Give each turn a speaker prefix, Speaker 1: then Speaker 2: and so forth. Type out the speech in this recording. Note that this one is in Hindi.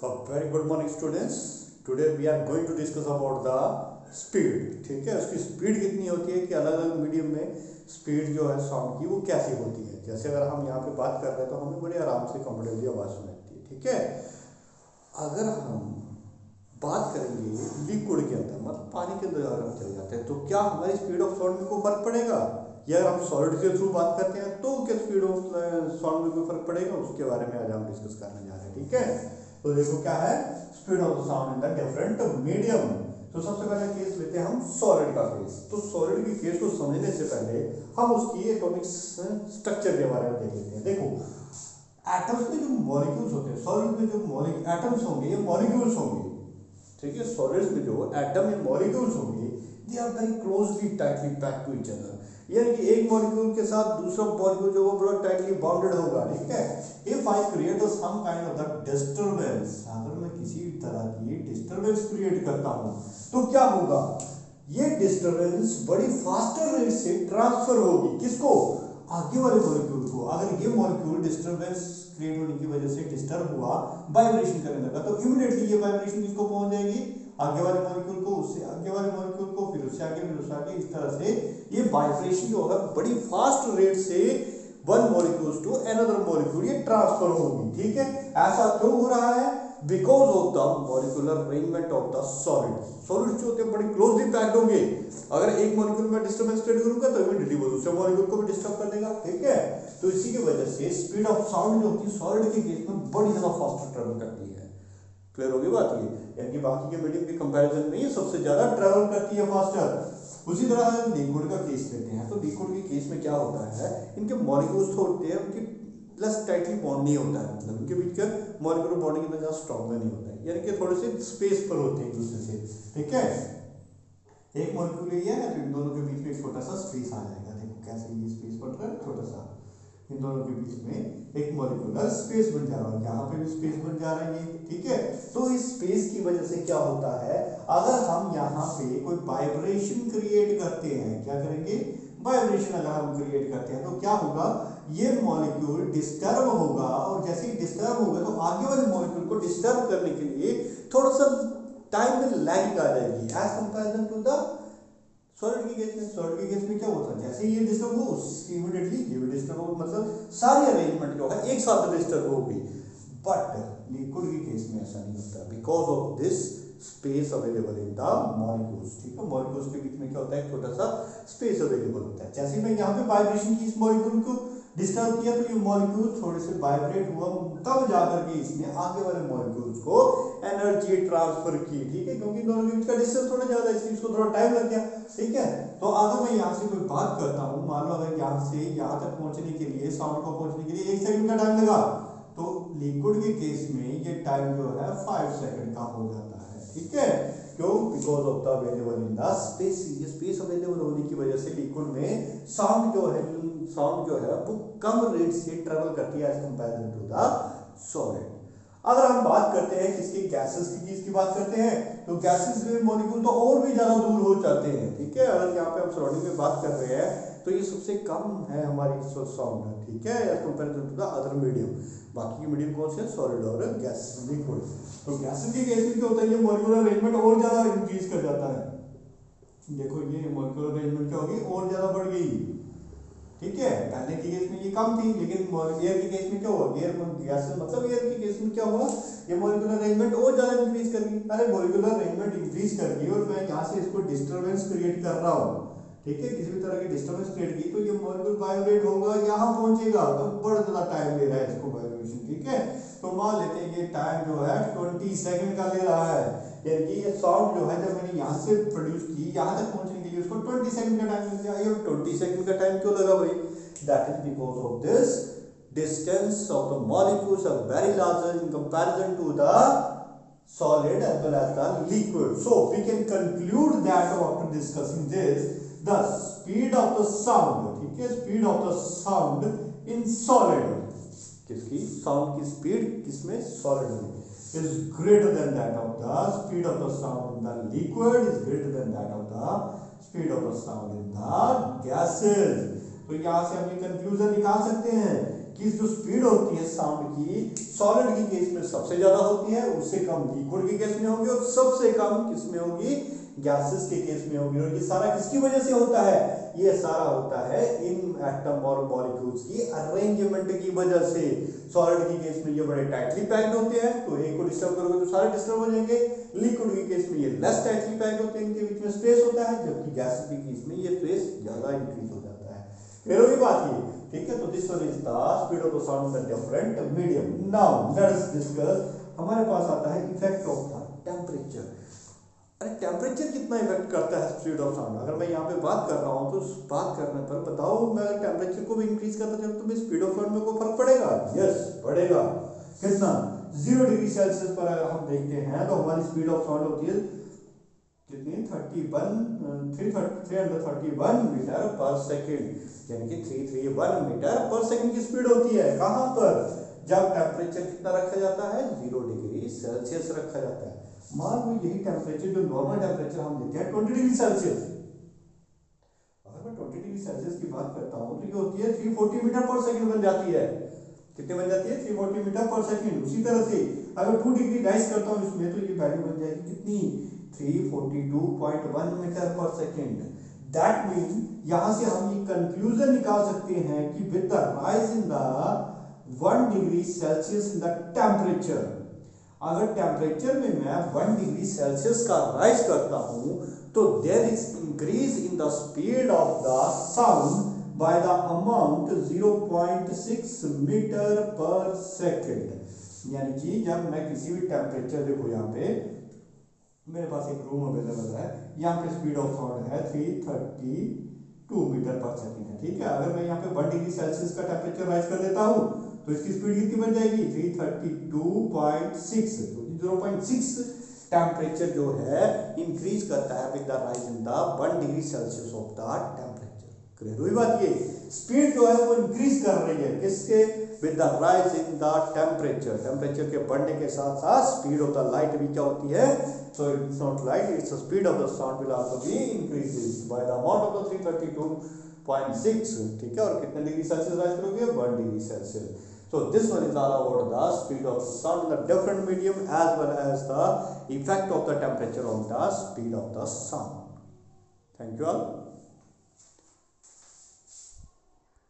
Speaker 1: Very good morning students. Today we are going to discuss about the speed. ठीक है, उसकी स्पीड कितनी होती है कि अलग अलग मीडियम में स्पीड जो है साउंड की वो कैसी होती है। जैसे अगर हम यहाँ पे बात कर रहे हैं तो हमें बड़े आराम से कंफर्टेबली आवाज़ सुनाती है। ठीक है, अगर हम बात करेंगे लिक्विड के अंदर मतलब पानी के अंदर अगर हम चले जाते हैं तो क्या हमारी स्पीड ऑफ साउंड में कोई फर्क पड़ेगा, या अगर हम सॉलिड के थ्रू बात करते हैं तो क्या स्पीड ऑफ साउंड में कोई फर्क पड़ेगा, उसके बारे में आज हम डिस्कस करने जा रहे हैं। ठीक है, तो देखो क्या है speed of the sound in the different medium. तो सबसे पहले केस लेते हैं हम सॉलिड का केस। तो सॉलिड के केस को समझने से पहले हम उसकी एटॉमिक स्ट्रक्चर के बारे में देख लेते हैं। देखो एटम्स में जो मॉलिक्यूल्स होते हैं, सॉलिड में जो एटम्स होंगे ये मॉलिक्यूल्स होंगे। ठीक है, सॉलिड्स में जो एटम या मॉलिक्यूल्स होंगे they are very closely tightly packed to each other, यानी कि एक मॉलिक्यूल के साथ दूसरा मॉलिक्यूल जो वो बड़ा टाइटली बाउंडेड होगा। ठीक है, if I create some kind of the disturbance, अगर मैं किसी तरह की डिस्टरबेंस क्रिएट करता हूं तो क्या होगा, ये डिस्टरबेंस बड़ी फास्टर रेट से ट्रांसफर होगी किसको, आगे वाले मॉलिक्यूल को। अगर ये मॉलिक्यूल डिस्टरबेंस क्रिएट होने की वजह से डिस्टर्ब हुआ, वाइब्रेशन करने लगा, तो इमीडिएटली ये वाइब्रेशन किसको पहुंच जाएगी, आगे वाले मॉलिक्यूल को, उससे आगे वाले मॉलिक्यूल को, फिर उससे आगे, फिर उससे आगे। इस तरह से ये वाइब्रेशन जो है बड़ी फास्ट रेट से one molecule to another molecule ये ट्रांसफर होगी। ठीक है, ऐसा क्यों हो रहा है, because of the molecular arrangement of the solid. Solid जो होते हैं बड़े क्लोजली पैक्ड होंगे, अगर एक मॉलिक्यूल में डिस्टर्बेंस क्रिएट करूंगा तो इमीडिएटली वो दूसरे मॉलिक्यूल को भी डिस्टर्ब कर देगा। ठीक है, तो इसी की वजह से स्पीड ऑफ साउंड जो होती है सॉलिड के केस में बड़ी ज्यादा फास्ट ट्रेवल करती है। क्लियर होगी बात ये, यानी कि बाकी के मीडियम के कंपैरिजन में ये सबसे ज्यादा ट्रेवल करती है फास्टर। उसी तरह हम लिक्विड का केस लेते हैं, तो लिक्विड के केस में क्या होता है, इनके मॉलिक्यूल्स तो होते हैं, उनकी प्लस टाइटली बॉन्ड नहीं होता है, मतलब इनके बीच का मॉलिक्यूलर बॉन्डिंग इतना ज्यादा स्ट्रॉन्ग नहीं होता है, यानी कि थोड़े से स्पेस पर होते हैं एक दूसरे से। ठीक है, एक मॉलिक्यूल ये है तो इन दोनों के बीच में एक छोटा सा स्पेस आ जाएगा। देखो कैसे ये स्पेस बन रहा है, छोटा सा इन दोनों के बीच में एक मॉलिक्यूलर स्पेस बन जा रहा है, यहाँ पे भी स्पेस बन जा रहा है ये। ठीक है, तो इस स्पेस की वजह से क्या होता है, अगर हम यहाँ पे कोई वाइब्रेशन क्रिएट करते हैं, क्या करेंगे, वाइब्रेशन अगर हम क्रिएट करते हैं तो क्या होगा, ये मॉलिक्यूल डिस्टर्ब होगा, और जैसे ही डिस्टर्ब होगा तो आगे वाले मॉलिक्यूल को डिस्टर्ब करने के लिए थोड़ा सा टाइम में लैगिंग आ जाएगी as comparison to the solid के केस में। सॉलिड के केस में क्या होता है, जैसे ये डिस्टर्ब हो उसकी इमीडिएटली ये भी डिस्टर्ब हो, मतलब सारी अरेंजमेंट जो है एक साथ डिस्टर्ब होगी। बट लिक्विड के केस में ऐसा नहीं होता because of this space available in the molecules. ठीक है, मॉलिक्यूल्स के बीच में क्या होता है, छोटा सा स्पेस अवेलेबल होता है। जैसे मैं यहाँ पे वाइब्रेशन की इस मॉलिक्यूल को डिस्टर्ब किया तो ये मॉलिक्यूल थोड़े से वाइब्रेट हुआ, तब जाकर के इसने आगे वाले मॉलिक्यूल्स को एनर्जी ट्रांसफर की। ठीक है, क्योंकि दोनों के बीच का डिस्टेंस थोड़ा ज्यादा है इसलिए इसको थोड़ा टाइम लग गया। ठीक है, तो अगर मैं यहाँ से कोई बात करता हूँ, मान लो अगर यहाँ से यहाँ तक पहुंचने के लिए, साउंड को पहुंचने के लिए 1 सेकंड का टाइम लगा, तो लिक्विड के केस में ये टाइम जो है 5 सेकंड का हो जाता है। ठीक है, क्यों, because of the available in the space. ये स्पेस अवेलेबल होने की वजह से लिक्विड में साउंड जो है वो कम रेट से ट्रेवल करती है as comparison to the solid. अगर हम बात करते हैं किसकी, गैसेस की बात करते हैं, तो गैसेस में मॉलिक्यूल तो और भी ज्यादा दूर हो जाते हैं। ठीक है, अगर यहाँ पे हम सराउंडिंग में बात कर रहे हैं तो ये सबसे कम है हमारी साउंड। ठीक है, as comparison to the other medium. बाकी के मीडियम कौन से, सॉलिड और गैस लिक्विड। तो गैसेस के केस में क्या होता है, ये मॉलिक्यूलर अरेंजमेंट और ज्यादा इंक्रीज कर जाता है। देखो ये मॉलिक्यूलर अरेंजमेंट क्या होगी, और ज्यादा बढ़ गई। ठीक है, पहले के केस में ये कम थी, लेकिन एयर के केस में क्या हुआ, गैसेस मतलब एयर के केस में क्या हुआ, ये मॉलिक्यूलर अरेंजमेंट और ज्यादा इंक्रीज कर गई। अरे मॉलिक्यूलर अरेंजमेंट इंक्रीज कर गई और मैं यहाँ से इसको डिस्टर्बेंस क्रिएट कर रहा हूँ। ठीक है, किसी भी तरह की डिस्टर्बेंस क्रिएट की तो ये मॉलिक्यूल वाइब्रेट होगा, यहाँ पहुंचेगा, तो बड़ा ज्यादा टाइम ले रहा है इसको वाइब्रेशन। ठीक है, तो मान लेते हैं ये टाइम जो है 20 सेकंड का ले रहा है, यानी कि ये साउंड जो है जब मैंने यहाँ से प्रोड्यूस की यहाँ तक पहुंचने के लिए उसको 20 सेकंड का टाइम लग गया। ये 20 सेकंड का टाइम क्यों लगा भाई, that is because of this distance of the molecules are very larger in comparison to the solid as well as the liquid. So we can conclude that after discussing this, the speed of the sound, ठीक है, speed of the sound in solid, किसकी, साउंड की स्पीड किसमें, सॉलिड में, is greater than that of the speed of the sound in the liquid, is greater than that of the speed of the sound in the gases. तो यहाँ से हम ये कंक्लूजन निकाल सकते हैं कि जो स्पीड होती है साउंड की सॉलिड की केस में सबसे ज्यादा होती है, उससे कम लिक्विड के केस में होगी और सबसे कम किसमें होगी, गैसेस के केस में होगी। और ये सारा किसकी वजह से होता है, ये सारा होता है इन एटम और मॉलिक्यूल्स की अरेंजमेंट की वजह से। सॉलिड की केस में ये बड़े टाइटली पैक्ड होते हैं, तो एक को डिस्टर्ब करोगे तो सारे डिस्टर्ब हो जाएंगे। लिक्विड के केस में ये लेस टाइटली पैक्ड होते हैं, इनके बीच में स्पेस होता है, जबकि गैस के केस में ये स्पेस ज्यादा इंक्रीज हो जाता है। क्लियर होगी बात ये, ठीक है। तो this one is the speed of the sound in the different medium. Now let us discuss, हमारे पास आता है इफेक्ट ऑफ द टेम्परेचर। अरे टेम्परेचर कितना इफेक्ट करता है स्पीड ऑफ साउंड। अगर मैं यहाँ पे बात कर रहा हूँ तो बात करने पर बताओ, मैं अगर टेम्परेचर को भी इंक्रीज करता जाऊँ तो मेरी स्पीड ऑफ साउंड में कोई फर्क पड़ेगा? यस पड़ेगा। कितना? 0 डिग्री सेल्सियस पर अगर हम देखते हैं तो हमारी स्पीड ऑफ साउंड होती है कितनी, 331 मीटर पर सेकेंड, यानी कि 331 मीटर पर सेकेंड की स्पीड होती है। कहां पर? जब टेम्परेचर कितना रखा जाता है, 0 डिग्री सेल्सियस रखा जाता है। मान लो यही टेम्परेचर, जो नॉर्मल टेम्परेचर हम लेते हैं 20 डिग्री सेल्सियस, अगर मैं 20 डिग्री सेल्सियस की बात करता हूं तो ये होती है 340 मीटर पर सेकेंड बन जाती है। कितने बन जाती है? 340 मीटर पर सेकेंड। उसी तरह से अगर 2 डिग्री राइज करता हूं इसमें तो ये वैल्यू बन जाएगी कितनी, 342.1 मीटर पर सेकेंड। दैट मीन यहां से हम ये कंक्लूजन निकाल सकते हैं कि with the rise in the 1 degree Celsius in the temperature, अगर टेम्परेचर में मैं 1 डिग्री सेल्सियस का राइज करता हूं तो there is increase in the speed of the sound by the amount 0.6 metre पर सेकेंड। यानी कि जब मैं किसी भी टेम्परेचर, देखो यहाँ पे मेरे पास एक रूम अवेलेबल है, यहाँ पे स्पीड ऑफ साउंड है 332 मीटर पर सेकेंड है, ठीक है। अगर मैं यहाँ पे 1 डिग्री सेल्सियस का टेम्परेचर राइज कर देता हूँ तो इसकी स्पीड कितनी बन जाएगी, 332.6। 0.6 टेम्परेचर जो है इंक्रीज करता है with the rise in the 1 degree Celsius of the temperature. Clear हुई बात? ये स्पीड जो है वो इंक्रीज कर रही है, किसके? With the rise in the temperature. Temperature के बढ़ने के साथ साथ स्पीड ऑफ द लाइट भी क्या होती है, so it's not light, it's the speed of the sound will also be increases by the amount of the 332.6, ठीक है। और कितने डिग्री सेल्सियस राइज करोगे, 1 degree Celsius. So this one is all about the speed of the sound in the different medium as well as the effect of the temperature on the speed of the sound. Thank you all.